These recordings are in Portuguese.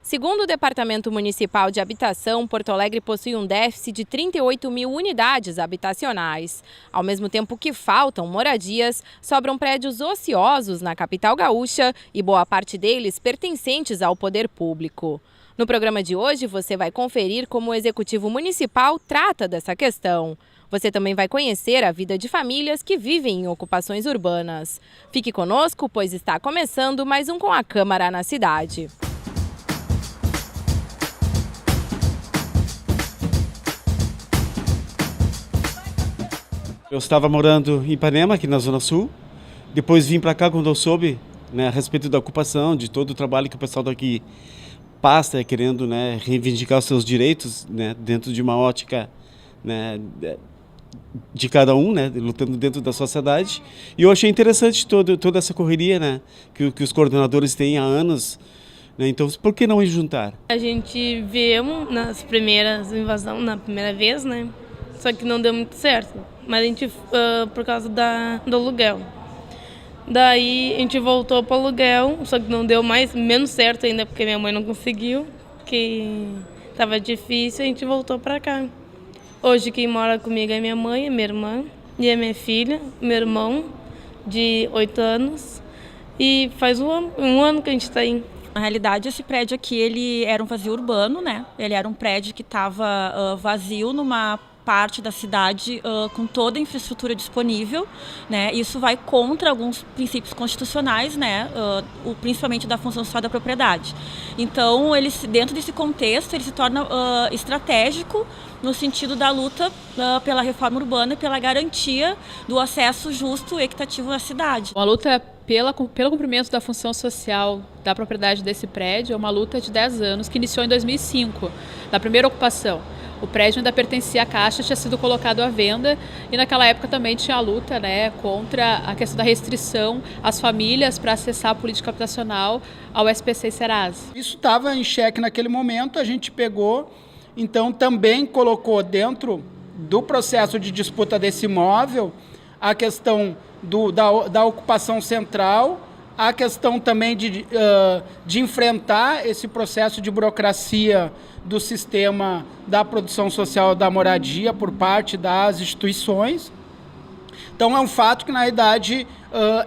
Segundo o Departamento Municipal de Habitação, Porto Alegre possui um déficit de 38 mil unidades habitacionais. Ao mesmo tempo que faltam moradias, sobram prédios ociosos na capital gaúcha e boa parte deles pertencentes ao poder público. No programa de hoje, você vai conferir como o Executivo Municipal trata dessa questão. Você também vai conhecer a vida de famílias que vivem em ocupações urbanas. Fique conosco, pois está começando mais um Com a Câmara na Cidade. Eu estava morando em Ipanema, aqui na Zona Sul. Depois vim para cá quando eu soube, a respeito da ocupação, de todo o trabalho que o pessoal daqui passa, querendo, reivindicar os seus direitos, dentro de uma ótica, de cada um, lutando dentro da sociedade. E eu achei interessante toda essa correria, que os coordenadores têm há anos. Então, por que não juntar? A gente viu nas primeiras invasões, na primeira vez, só que não deu muito certo. Mas a gente, por causa do aluguel. Daí a gente voltou para o aluguel, só que não deu menos certo ainda, porque minha mãe não conseguiu, que estava difícil, a gente voltou para cá. Hoje quem mora comigo é minha mãe, minha irmã e a minha filha, meu irmão, de 8 anos, e faz um ano que a gente está aí. Na realidade, esse prédio aqui, ele era um vazio urbano, Ele era um prédio que estava vazio numa parte da cidade com toda a infraestrutura disponível, Isso vai contra alguns princípios constitucionais, principalmente da função social da propriedade. Então, dentro desse contexto, ele se torna estratégico no sentido da luta pela reforma urbana e pela garantia do acesso justo e equitativo à cidade. A luta pelo cumprimento da função social da propriedade desse prédio é uma luta de 10 anos que iniciou em 2005, na primeira ocupação. O prédio ainda pertencia à Caixa, tinha sido colocado à venda e naquela época também tinha a luta contra a questão da restrição às famílias para acessar a política habitacional ao SPC e Serasa. Isso estava em xeque naquele momento, a gente pegou, então também colocou dentro do processo de disputa desse imóvel a questão da ocupação central, a questão também de enfrentar esse processo de burocracia do sistema da produção social da moradia por parte das instituições. Então é um fato que, na realidade,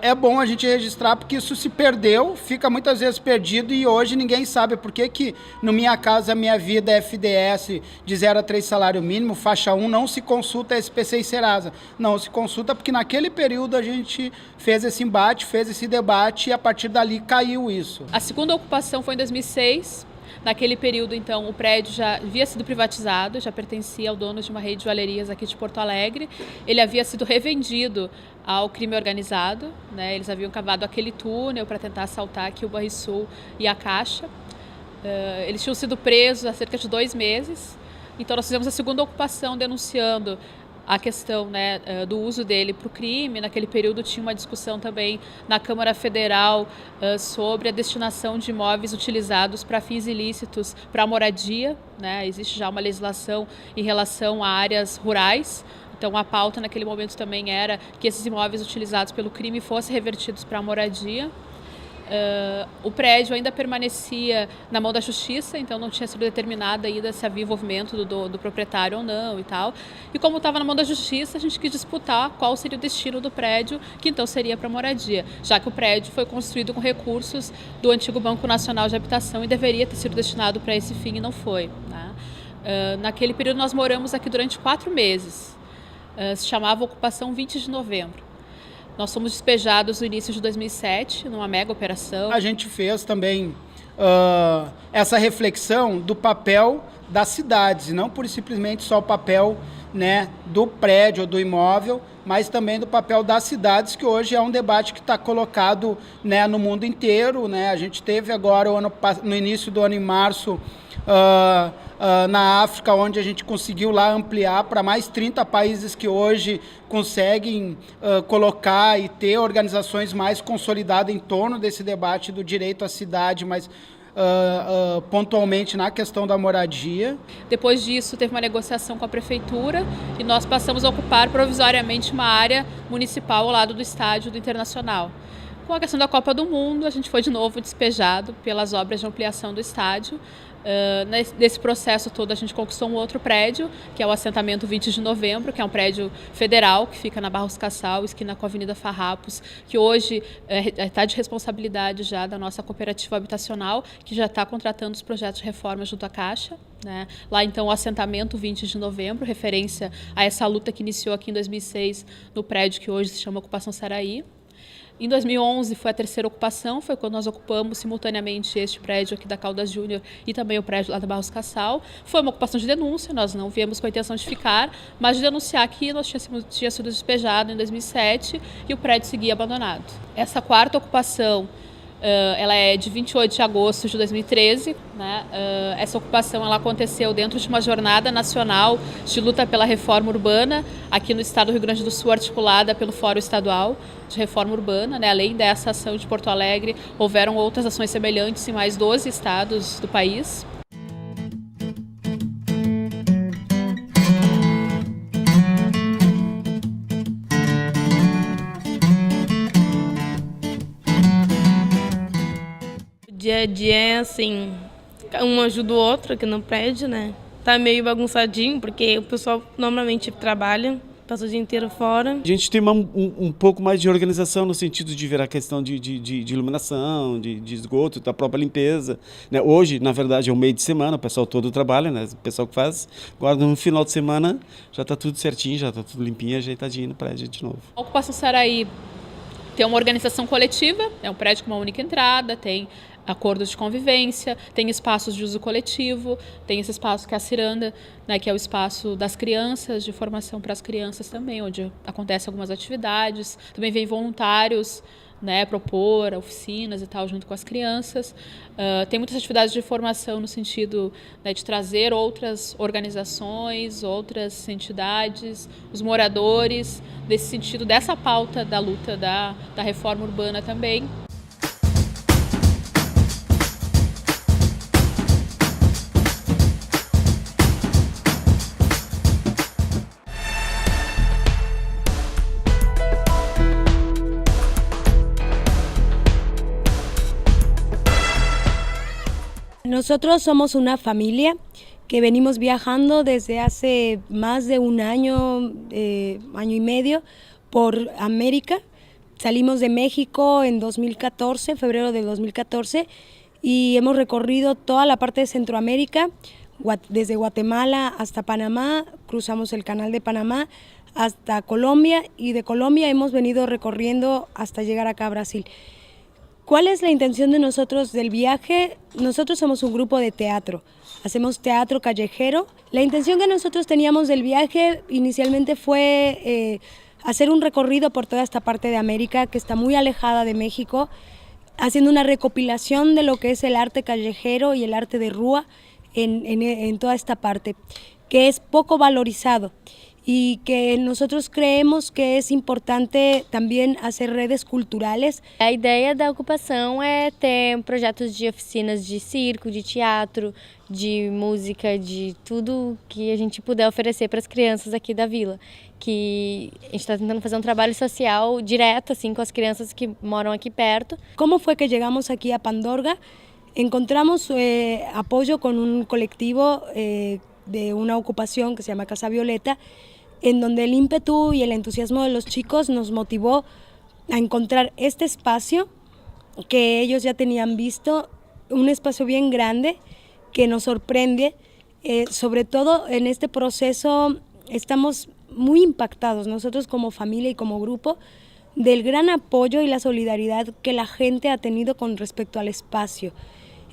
é bom a gente registrar, porque isso se perdeu, fica muitas vezes perdido e hoje ninguém sabe por que no Minha Casa Minha Vida FDS de 0 a 3 salário mínimo, faixa 1, não se consulta SPC e Serasa. Não se consulta porque naquele período a gente fez esse embate, fez esse debate e a partir dali caiu isso. A segunda ocupação foi em 2006. Naquele período, então, o prédio já havia sido privatizado, já pertencia ao dono de uma rede de joalherias aqui de Porto Alegre. Ele havia sido revendido ao crime organizado, Eles haviam cavado aquele túnel para tentar assaltar aqui o Banrisul e a Caixa. Eles tinham sido presos há cerca de 2 meses. Então, nós fizemos a segunda ocupação denunciando a questão do uso dele para o crime. Naquele período tinha uma discussão também na Câmara Federal sobre a destinação de imóveis utilizados para fins ilícitos para moradia, Existe já uma legislação em relação a áreas rurais. Então a pauta naquele momento também era que esses imóveis utilizados pelo crime fossem revertidos para a moradia. O prédio ainda permanecia na mão da Justiça, então não tinha sido determinado ainda se havia envolvimento do proprietário ou não e tal. E como estava na mão da Justiça, a gente quis disputar qual seria o destino do prédio, que então seria para moradia, já que o prédio foi construído com recursos do antigo Banco Nacional de Habitação e deveria ter sido destinado para esse fim e não foi. Naquele período nós moramos aqui durante 4 meses, se chamava Ocupação 20 de Novembro. Nós fomos despejados no início de 2007, numa mega operação. A gente fez também essa reflexão do papel das cidades, e não por simplesmente só o papel do prédio ou do imóvel, mas também do papel das cidades, que hoje é um debate que está colocado no mundo inteiro. A gente teve agora, no início do ano, em março, na África, onde a gente conseguiu lá ampliar para mais 30 países que hoje conseguem colocar e ter organizações mais consolidadas em torno desse debate do direito à cidade, mas pontualmente na questão da moradia. Depois disso, teve uma negociação com a prefeitura e nós passamos a ocupar provisoriamente uma área municipal ao lado do estádio do Internacional. Com a questão da Copa do Mundo, a gente foi de novo despejado pelas obras de ampliação do estádio. Nesse processo todo, a gente conquistou um outro prédio, que é o assentamento 20 de novembro, que é um prédio federal, que fica na Barros Cassal, esquina com a Avenida Farrapos, que hoje está de responsabilidade já da nossa cooperativa habitacional, que já está contratando os projetos de reforma junto à Caixa. Né? Lá, então, o assentamento 20 de novembro, referência a essa luta que iniciou aqui em 2006 no prédio que hoje se chama Ocupação Saraí. Em 2011 foi a terceira ocupação, foi quando nós ocupamos simultaneamente este prédio aqui da Caldas Júnior e também o prédio lá da Barros Cassal. Foi uma ocupação de denúncia, nós não viemos com a intenção de ficar, mas de denunciar que nós tinha sido despejado em 2007 e o prédio seguia abandonado. Essa quarta ocupação, ela é de 28 de agosto de 2013. Né? Essa ocupação ela aconteceu dentro de uma jornada nacional de luta pela reforma urbana, aqui no estado do Rio Grande do Sul, articulada pelo Fórum Estadual de Reforma Urbana. Né? Além dessa ação de Porto Alegre, houveram outras ações semelhantes em mais 12 estados do país. Dia a dia é assim, um ajuda o outro aqui no prédio, né? Tá meio bagunçadinho, porque o pessoal normalmente trabalha, passa o dia inteiro fora. A gente tem um pouco mais de organização no sentido de ver a questão de iluminação, de esgoto, da própria limpeza. Né? Hoje, na verdade, é um meio de semana, o pessoal todo trabalha, né? O pessoal que faz. Agora, no final de semana, já está tudo certinho, já está tudo limpinho, ajeitadinho no prédio de novo. A Ocupação Saraí tem uma organização coletiva, é um prédio com uma única entrada, tem acordos de convivência, tem espaços de uso coletivo, tem esse espaço que é a ciranda, né, que é o espaço das crianças, de formação para as crianças também, onde acontecem algumas atividades. Também vem voluntários, né, propor oficinas e tal junto com as crianças. Tem muitas atividades de formação no sentido, né, de trazer outras organizações, outras entidades, os moradores, desse sentido, dessa pauta da luta da reforma urbana também. Nosotros somos una familia que venimos viajando desde hace más de un año, año y medio, por América. Salimos de México en 2014, febrero de 2014, y hemos recorrido toda la parte de Centroamérica, desde Guatemala hasta Panamá, cruzamos el canal de Panamá hasta Colombia, y de Colombia hemos venido recorriendo hasta llegar acá a Brasil. ¿Cuál es la intención de nosotros del viaje? Nosotros somos un grupo de teatro, hacemos teatro callejero. La intención que nosotros teníamos del viaje inicialmente fue hacer un recorrido por toda esta parte de América que está muy alejada de México, haciendo una recopilación de lo que es el arte callejero y el arte de rúa en toda esta parte, que es poco valorizado. Y que nosotros creemos que é importante também fazer redes culturais. A ideia da ocupação é ter projetos de oficinas de circo, de teatro, de música, de tudo que a gente puder oferecer para as crianças aqui da vila. Que a gente está tentando fazer um trabalho social direto assim, com as crianças que moram aqui perto. Como foi que chegamos aqui a Pandorga? Encontramos apoio com um coletivo de una ocupación que se llama Casa Violeta, en donde el ímpetu y el entusiasmo de los chicos nos motivó a encontrar este espacio que ellos ya tenían visto, un espacio bien grande que nos sorprende. Sobre todo en este proceso estamos muy impactados nosotros como familia y como grupo del gran apoyo y la solidaridad que la gente ha tenido con respecto al espacio.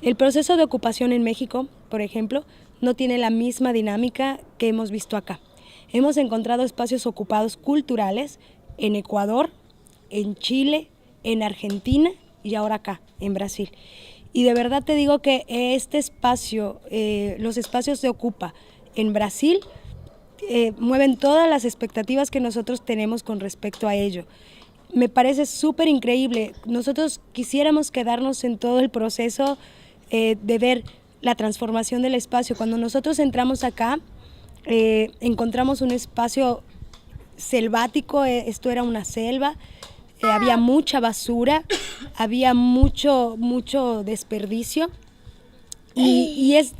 El proceso de ocupación en México, por ejemplo, no tiene la misma dinámica que hemos visto acá. Hemos encontrado espacios ocupados culturales en Ecuador, en Chile, en Argentina y ahora acá, en Brasil. Y de verdad te digo que este espacio, los espacios de Ocupa en Brasil, mueven todas las expectativas que nosotros tenemos con respecto a ello. Me parece súper increíble. Nosotros quisiéramos quedarnos en todo el proceso de ver la transformación del espacio. Cuando nosotros entramos acá, encontramos un espacio selvático, esto era una selva, había mucha basura, había mucho desperdicio. Y es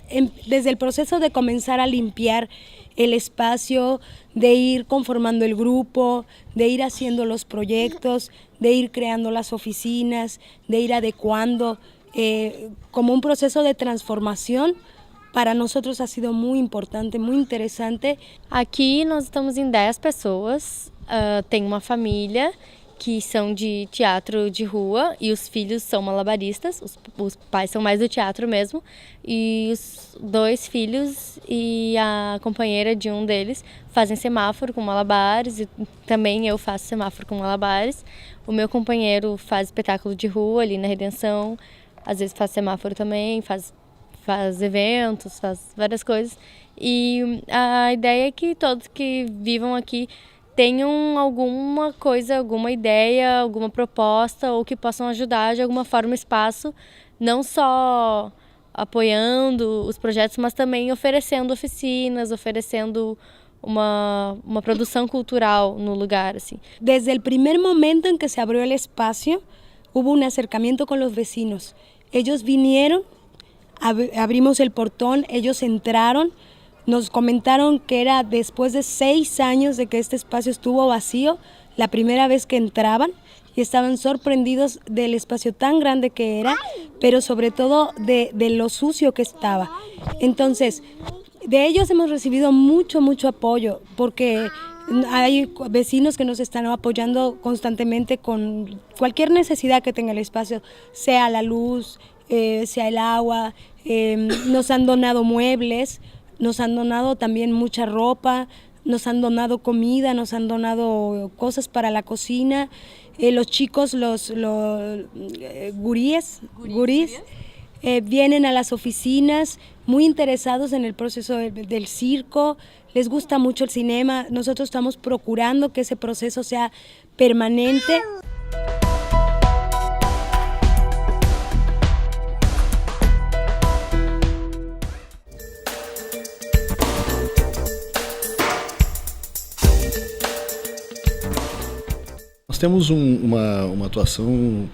desde el proceso de comenzar a limpiar el espacio, de ir conformando el grupo, de ir haciendo los proyectos, de ir creando las oficinas, de ir adecuando, como un proceso de transformación. Para nosotros ha sido muy importante, muy interesante. Aqui nós estamos em 10 pessoas, tem uma família que são de teatro de rua e os filhos são malabaristas, os pais são mais do teatro mesmo, e os 2 filhos e a companheira de um deles fazem semáforo com malabares e também eu faço semáforo com malabares. O meu companheiro faz espetáculo de rua ali na Redenção, às vezes faz semáforo também, faz eventos, faz várias coisas. E a ideia é que todos que vivam aqui tenham alguma coisa, alguma ideia, alguma proposta ou que possam ajudar de alguma forma o espaço, não só apoiando os projetos, mas também oferecendo oficinas, oferecendo uma produção cultural no lugar, assim. Desde el primer momento en que se abrió el espacio, hubo un acercamiento con los vecinos. Ellos vinieron, abrimos el portón, ellos entraron, nos comentaron que era después de 6 años de que este espacio estuvo vacío, la primera vez que entraban, y estaban sorprendidos del espacio tan grande que era, pero sobre todo de lo sucio que estaba. Entonces, de ellos hemos recibido mucho apoyo, porque hay vecinos que nos están apoyando constantemente con cualquier necesidad que tenga el espacio, sea la luz, sea el agua, nos han donado muebles, nos han donado también mucha ropa, nos han donado comida, nos han donado cosas para la cocina. Los chicos, los guríes, vienen a las oficinas muy interesados en el proceso del circo, les gusta mucho el cinema. Nosotros estamos procurando que ese proceso sea permanente. Nós temos uma atuação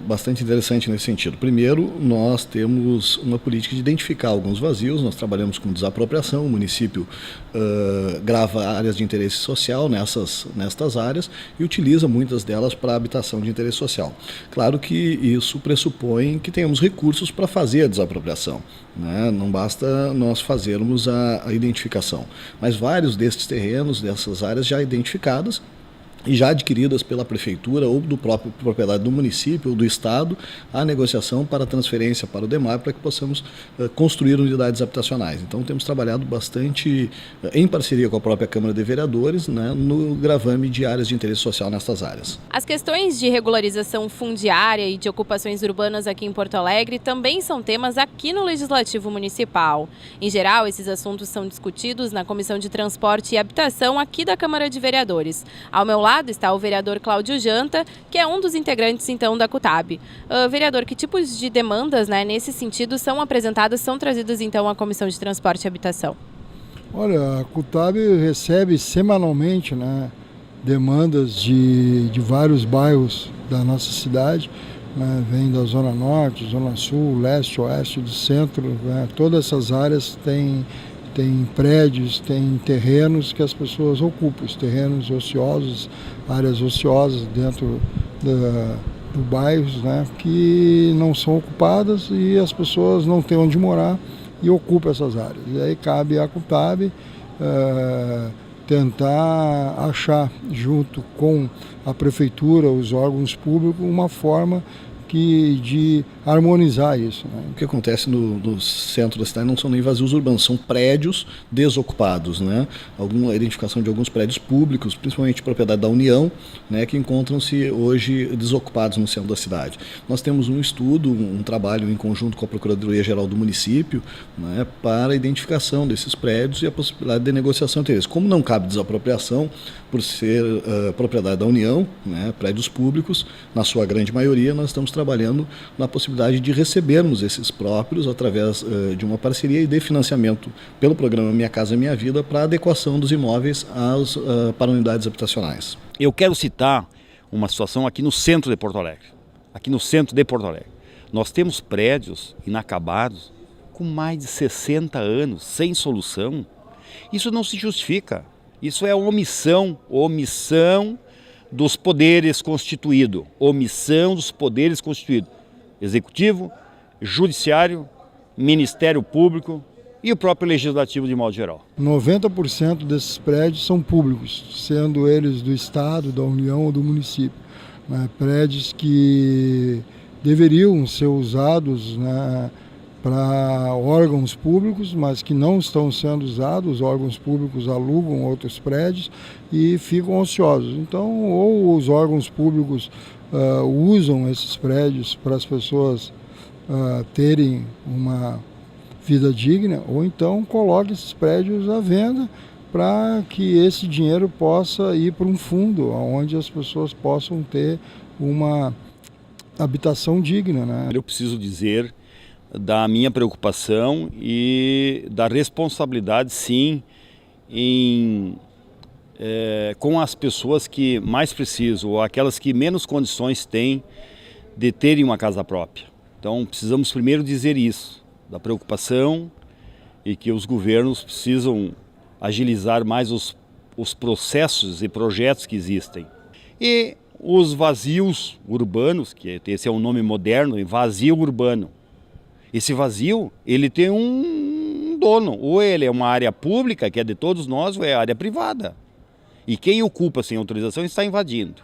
bastante interessante nesse sentido. Primeiro, nós temos uma política de identificar alguns vazios, nós trabalhamos com desapropriação, o município grava áreas de interesse social nestas áreas e utiliza muitas delas para habitação de interesse social. Claro que isso pressupõe que tenhamos recursos para fazer a desapropriação, né? Não basta nós fazermos a identificação, mas vários destes terrenos, dessas áreas já identificadas, e já adquiridas pela prefeitura ou do próprio propriedade do município ou do estado, a negociação para transferência para o DEMAR para que possamos construir unidades habitacionais. Então temos trabalhado bastante em parceria com a própria Câmara de Vereadores, né, no gravame de áreas de interesse social nestas áreas. As questões de regularização fundiária e de ocupações urbanas aqui em Porto Alegre também são temas aqui no Legislativo Municipal. Em geral, esses assuntos são discutidos na Comissão de Transporte e Habitação aqui da Câmara de Vereadores. Ao meu lado está o vereador Cláudio Janta, que é um dos integrantes então da CUTAB. Vereador, que tipos de demandas, né, nesse sentido são apresentadas, são trazidas então à Comissão de Transporte e Habitação? Olha, a CUTAB recebe semanalmente, né, demandas de vários bairros da nossa cidade, né, vem da Zona Norte, Zona Sul, Leste, Oeste, do Centro, né, todas essas áreas têm prédios, tem terrenos que as pessoas ocupam, os terrenos ociosos, áreas ociosas dentro do bairros, né, que não são ocupadas e as pessoas não têm onde morar e ocupam essas áreas. E aí cabe à CUTAB tentar achar, junto com a prefeitura, os órgãos públicos, uma forma de harmonizar isso, né? O que acontece no centro da cidade não são nem vazios urbanos, são prédios desocupados, né? A identificação de alguns prédios públicos, principalmente propriedade da União, né, que encontram-se hoje desocupados no centro da cidade. Nós temos um estudo, um trabalho em conjunto com a Procuradoria-Geral do município, né, para a identificação desses prédios e a possibilidade de negociação entre eles. Como não cabe desapropriação, por ser propriedade da União, né, prédios públicos, na sua grande maioria, nós estamos trabalhando na possibilidade de recebermos esses próprios através de uma parceria e de financiamento pelo programa Minha Casa Minha Vida para a adequação dos imóveis para unidades habitacionais. Eu quero citar uma situação aqui no centro de Porto Alegre. Aqui no centro de Porto Alegre. Nós temos prédios inacabados com mais de 60 anos, sem solução. Isso não se justifica. Isso é omissão dos poderes constituídos. Omissão dos poderes constituídos. Executivo, Judiciário, Ministério Público e o próprio Legislativo de modo geral. 90% desses prédios são públicos, sendo eles do Estado, da União ou do município. Né? Prédios que deveriam ser usados, né, para órgãos públicos, mas que não estão sendo usados. Os órgãos públicos alugam outros prédios e ficam ociosos. Então, ou os órgãos públicos usam esses prédios para as pessoas terem uma vida digna, ou então coloca esses prédios à venda para que esse dinheiro possa ir para um fundo, onde as pessoas possam ter uma habitação digna, né? Eu preciso dizer da minha preocupação e da responsabilidade, sim, com as pessoas que mais precisam, ou aquelas que menos condições têm de terem uma casa própria. Então precisamos primeiro dizer isso, da preocupação, e que os governos precisam agilizar mais os processos e projetos que existem. E os vazios urbanos, que esse é um nome moderno, vazio urbano. Esse vazio, ele tem um dono, ou ele é uma área pública, que é de todos nós, ou é área privada. E quem ocupa sem autorização está invadindo.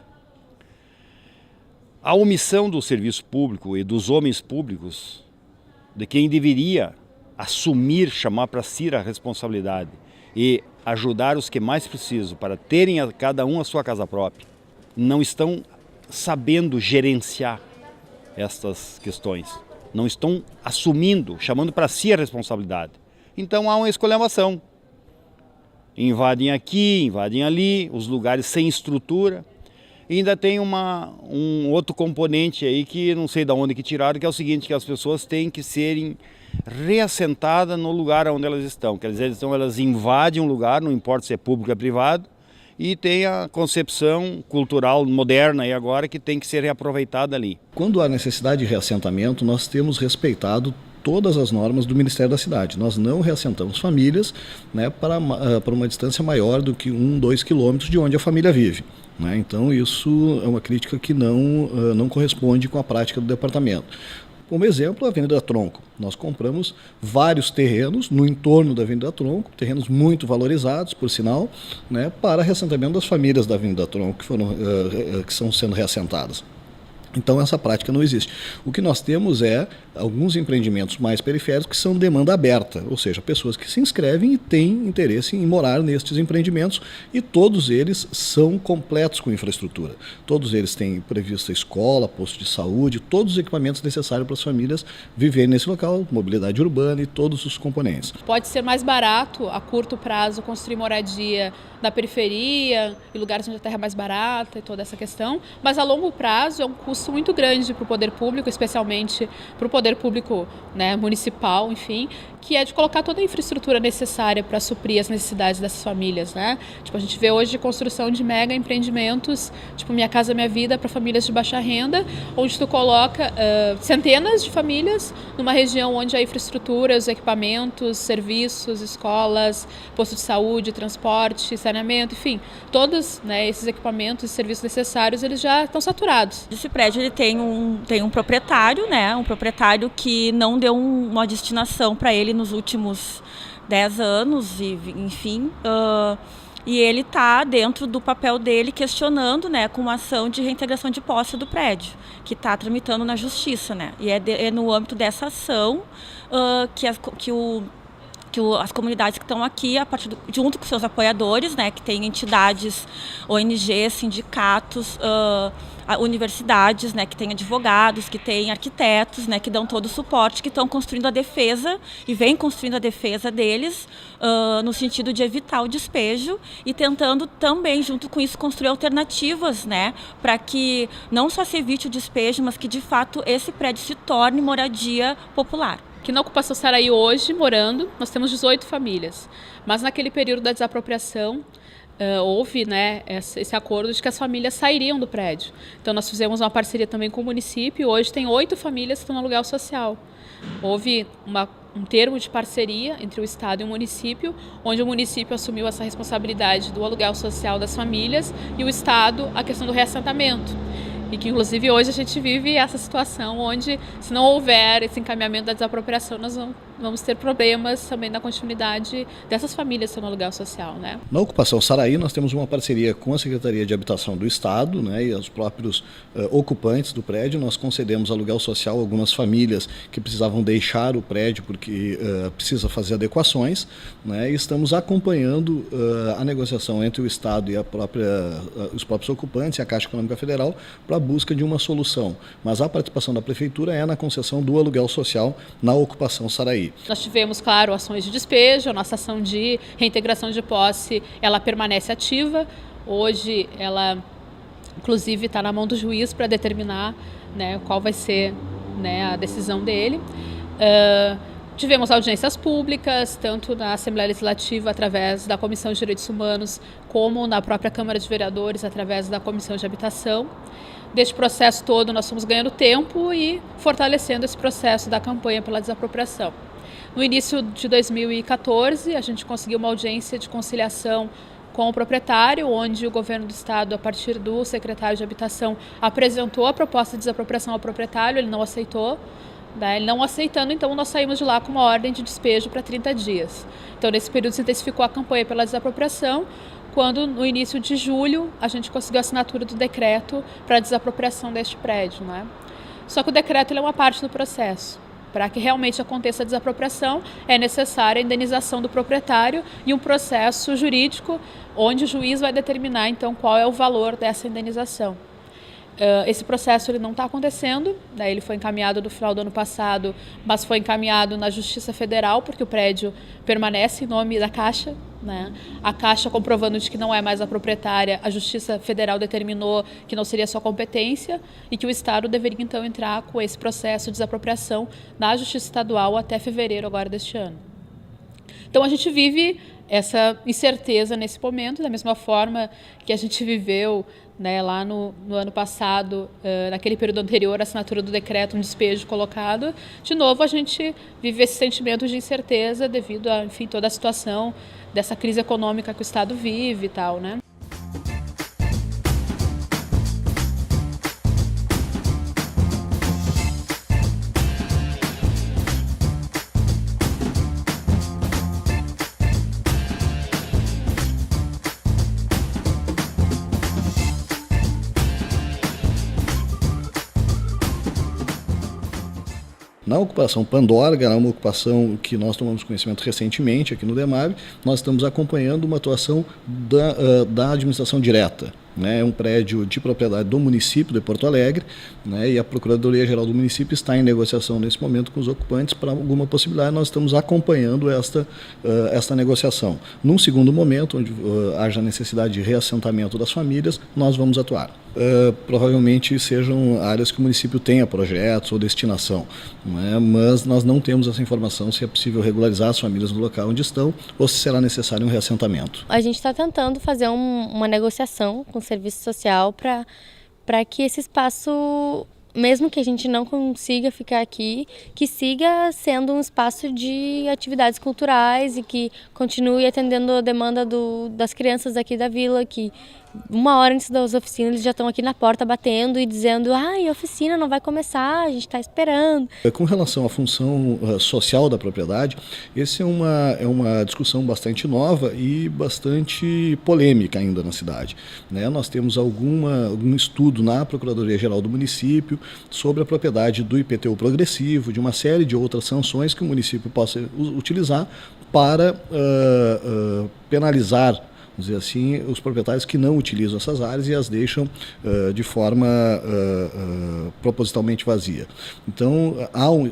A omissão do serviço público e dos homens públicos, de quem deveria assumir, chamar para si a responsabilidade e ajudar os que mais precisam para terem cada um a sua casa própria, não estão sabendo gerenciar estas questões. Não estão assumindo, chamando para si a responsabilidade. Então há uma esculhambação. Invadem aqui, invadem ali, os lugares sem estrutura. E ainda tem um outro componente aí que não sei de onde que tiraram, que é o seguinte, que as pessoas têm que serem reassentadas no lugar onde elas estão. Quer dizer, então elas invadem um lugar, não importa se é público ou é privado, e tem a concepção cultural moderna aí agora que tem que ser reaproveitada ali. Quando há necessidade de reassentamento, nós temos respeitado todas as normas do Ministério da Cidade. Nós não reassentamos famílias, né, para uma distância maior do que 2 quilômetros de onde a família vive. Né? Então isso é uma crítica que não corresponde com a prática do departamento. Como exemplo, a Avenida Tronco. Nós compramos vários terrenos no entorno da Avenida Tronco, terrenos muito valorizados, por sinal, né, para reassentamento das famílias da Avenida Tronco que estão sendo reassentadas. Então essa prática não existe. O que nós temos é alguns empreendimentos mais periféricos que são demanda aberta, ou seja, pessoas que se inscrevem e têm interesse em morar nestes empreendimentos, e todos eles são completos com infraestrutura. Todos eles têm prevista escola, posto de saúde, todos os equipamentos necessários para as famílias viverem nesse local, mobilidade urbana e todos os componentes. Pode ser mais barato a curto prazo construir moradia na periferia, em lugares onde a terra é mais barata e toda essa questão, mas a longo prazo é um custo muito grande para o poder público, especialmente para o poder público, né, municipal, enfim, que é de colocar toda a infraestrutura necessária para suprir as necessidades dessas famílias, né? Tipo, a gente vê hoje construção de mega empreendimentos, tipo Minha Casa Minha Vida, para famílias de baixa renda, onde tu coloca centenas de famílias numa região onde a infraestrutura, os equipamentos, serviços, escolas, posto de saúde, transporte, saneamento, enfim, todos, né, esses equipamentos e serviços necessários, eles já estão saturados. Esse prédio ele tem um proprietário, né, um proprietário que não deu uma destinação para ele nos últimos 10 anos, e, enfim, e ele está dentro do papel dele questionando, né, com uma ação de reintegração de posse do prédio, que está tramitando na justiça, né, e é no âmbito dessa ação que as comunidades que estão aqui, junto com seus apoiadores, né, que tem entidades, ONGs, sindicatos, universidades, né, que tem advogados, que tem arquitetos, né, que dão todo o suporte, que estão construindo a defesa e vêm construindo a defesa deles no sentido de evitar o despejo e tentando também, junto com isso, construir alternativas, né, para que não só se evite o despejo, mas que de fato esse prédio se torne moradia popular. Que na ocupação Saraí hoje, morando, nós temos 18 famílias, mas naquele período da desapropriação, houve, né, esse acordo de que as famílias sairiam do prédio. Então nós fizemos uma parceria também com o município, hoje tem 8 famílias que estão no aluguel social. Houve um termo de parceria entre o Estado e o município, onde o município assumiu essa responsabilidade do aluguel social das famílias e o Estado a questão do reassentamento. E que, inclusive, hoje a gente vive essa situação onde, se não houver esse encaminhamento da desapropriação, nós vamos ter problemas também na continuidade dessas famílias que estão no aluguel social, né? Na Ocupação Saraí, nós temos uma parceria com a Secretaria de Habitação do Estado, né, e os próprios ocupantes do prédio. Nós concedemos aluguel social a algumas famílias que precisavam deixar o prédio porque precisa fazer adequações, né, e estamos acompanhando a negociação entre o Estado e os próprios ocupantes e a Caixa Econômica Federal para a busca de uma solução. Mas a participação da Prefeitura é na concessão do aluguel social na Ocupação Saraí. Nós tivemos, claro, ações de despejo, a nossa ação de reintegração de posse, ela permanece ativa. Hoje, ela, inclusive, está na mão do juiz para determinar, né, qual vai ser, né, a decisão dele. Tivemos audiências públicas, tanto na Assembleia Legislativa, através da Comissão de Direitos Humanos, como na própria Câmara de Vereadores, através da Comissão de Habitação. Deste processo todo, nós fomos ganhando tempo e fortalecendo esse processo da campanha pela desapropriação. No início de 2014, a gente conseguiu uma audiência de conciliação com o proprietário, onde o governo do estado, a partir do secretário de Habitação, apresentou a proposta de desapropriação ao proprietário, ele não aceitou. Ele não aceitando, então nós saímos de lá com uma ordem de despejo para 30 dias. Então, nesse período se intensificou a campanha pela desapropriação, quando no início de julho a gente conseguiu a assinatura do decreto para a desapropriação deste prédio, né? Só que o decreto ele é uma parte do processo. Para que realmente aconteça a desapropriação, é necessária a indenização do proprietário e um processo jurídico onde o juiz vai determinar, então, qual é o valor dessa indenização. Esse processo ele não está acontecendo, né? Ele foi encaminhado no final do ano passado, mas foi encaminhado na Justiça Federal, porque o prédio permanece em nome da Caixa, né? A Caixa, comprovando de que não é mais a proprietária, a Justiça Federal determinou que não seria sua competência e que o Estado deveria então entrar com esse processo de desapropriação na Justiça Estadual até fevereiro agora deste ano. Então a gente vive essa incerteza nesse momento, da mesma forma que a gente viveu, né, lá no ano passado, naquele período anterior, a assinatura do decreto, um despejo colocado. De novo, a gente vive esse sentimento de incerteza devido a, enfim, toda a situação dessa crise econômica que o Estado vive e tal, né? Na ocupação Pandorga, é uma ocupação que nós tomamos conhecimento recentemente aqui no DEMAB, nós estamos acompanhando uma atuação da administração direta. É um prédio de propriedade do município de Porto Alegre, né, e a Procuradoria-Geral do município está em negociação nesse momento com os ocupantes para alguma possibilidade. Nós estamos acompanhando esta negociação. Num segundo momento, onde haja necessidade de reassentamento das famílias, nós vamos atuar. Provavelmente sejam áreas que o município tenha projetos ou destinação, né, mas nós não temos essa informação se é possível regularizar as famílias no local onde estão ou se será necessário um reassentamento. A gente está tentando fazer uma negociação com o serviço social para que esse espaço, mesmo que a gente não consiga ficar aqui, que siga sendo um espaço de atividades culturais e que continue atendendo a demanda das crianças aqui da vila, que uma hora antes das oficinas eles já estão aqui na porta batendo e dizendo: a oficina não vai começar, a gente está esperando. Com relação à função social da propriedade, essa é uma discussão bastante nova e bastante polêmica ainda na cidade, né? Nós temos algum estudo na Procuradoria-Geral do município sobre a propriedade do IPTU progressivo, de uma série de outras sanções que o município possa utilizar para penalizar, vamos dizer assim, os proprietários que não utilizam essas áreas e as deixam de forma propositalmente vazia. Então,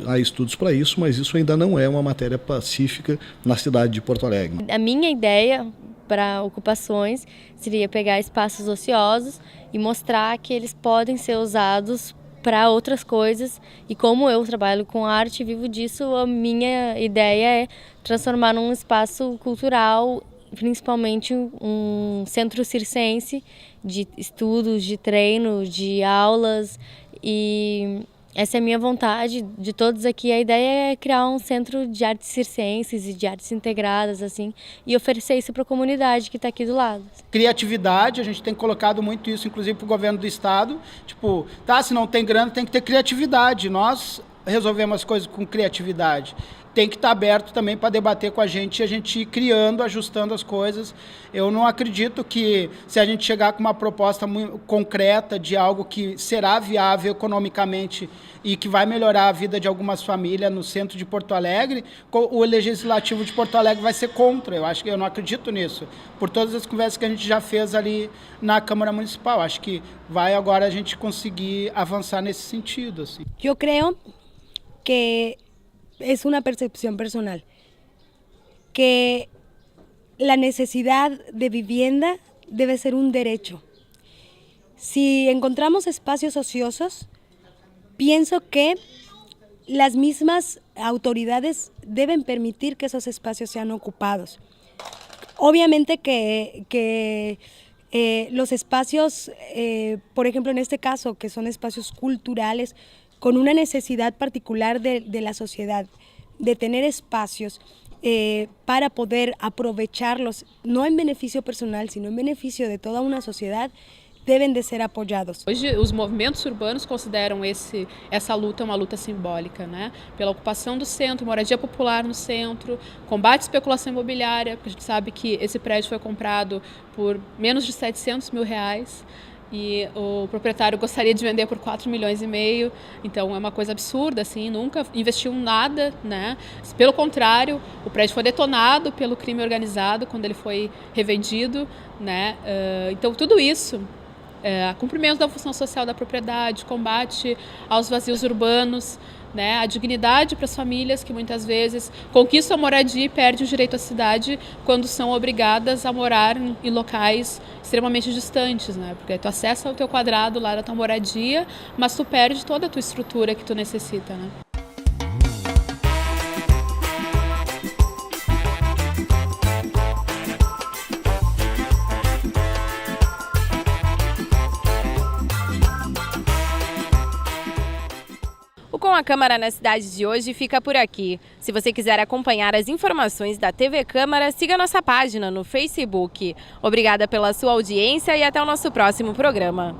há estudos para isso, mas isso ainda não é uma matéria pacífica na cidade de Porto Alegre. A minha ideia para ocupações seria pegar espaços ociosos e mostrar que eles podem ser usados para outras coisas, e como eu trabalho com arte e vivo disso, a minha ideia é transformar num espaço cultural principalmente um centro circense de estudos, de treino, de aulas, e essa é a minha vontade de todos aqui. A ideia é criar um centro de artes circenses e de artes integradas, assim, e oferecer isso para a comunidade que está aqui do lado. Criatividade, a gente tem colocado muito isso, inclusive, para o governo do estado. Tipo, se não tem grana, tem que ter criatividade. Nós resolvemos as coisas com criatividade. Tem que estar aberto também para debater com a gente ir criando, ajustando as coisas. Eu não acredito que, se a gente chegar com uma proposta muito concreta de algo que será viável economicamente e que vai melhorar a vida de algumas famílias no centro de Porto Alegre, o Legislativo de Porto Alegre vai ser contra. Eu não acredito nisso. Por todas as conversas que a gente já fez ali na Câmara Municipal. Acho que vai agora a gente conseguir avançar nesse sentido. Assim. Eu creio que es una percepción personal, que la necesidad de vivienda debe ser un derecho. Si encontramos espacios ociosos, pienso que las mismas autoridades deben permitir que esos espacios sean ocupados. Obviamente que los espacios, por ejemplo en este caso, que son espacios culturales, con una necesidad particular de la sociedad, de tener espacios para poder aprovecharlos, no en beneficio personal, sino en beneficio de toda una sociedad, devem de ser apoiados. Hoje, os movimentos urbanos consideram essa luta uma luta simbólica, né? Pela ocupação do centro, moradia popular no centro, combate à especulação imobiliária, porque a gente sabe que esse prédio foi comprado por menos de R$700 mil, e o proprietário gostaria de vender por 4,5 milhões, então é uma coisa absurda, assim, nunca investiu nada, né? Pelo contrário, o prédio foi detonado pelo crime organizado quando ele foi revendido, né? Então tudo isso, cumprimento da função social da propriedade, combate aos vazios urbanos, né, a dignidade para as famílias que muitas vezes conquistam a moradia e perdem o direito à cidade quando são obrigadas a morar em locais extremamente distantes, né, porque tu acessa o teu quadrado lá da tua moradia, mas tu perde toda a tua estrutura que tu necessita, né. Com a Câmara na Cidade de hoje fica por aqui. Se você quiser acompanhar as informações da TV Câmara, siga nossa página no Facebook. Obrigada pela sua audiência e até o nosso próximo programa.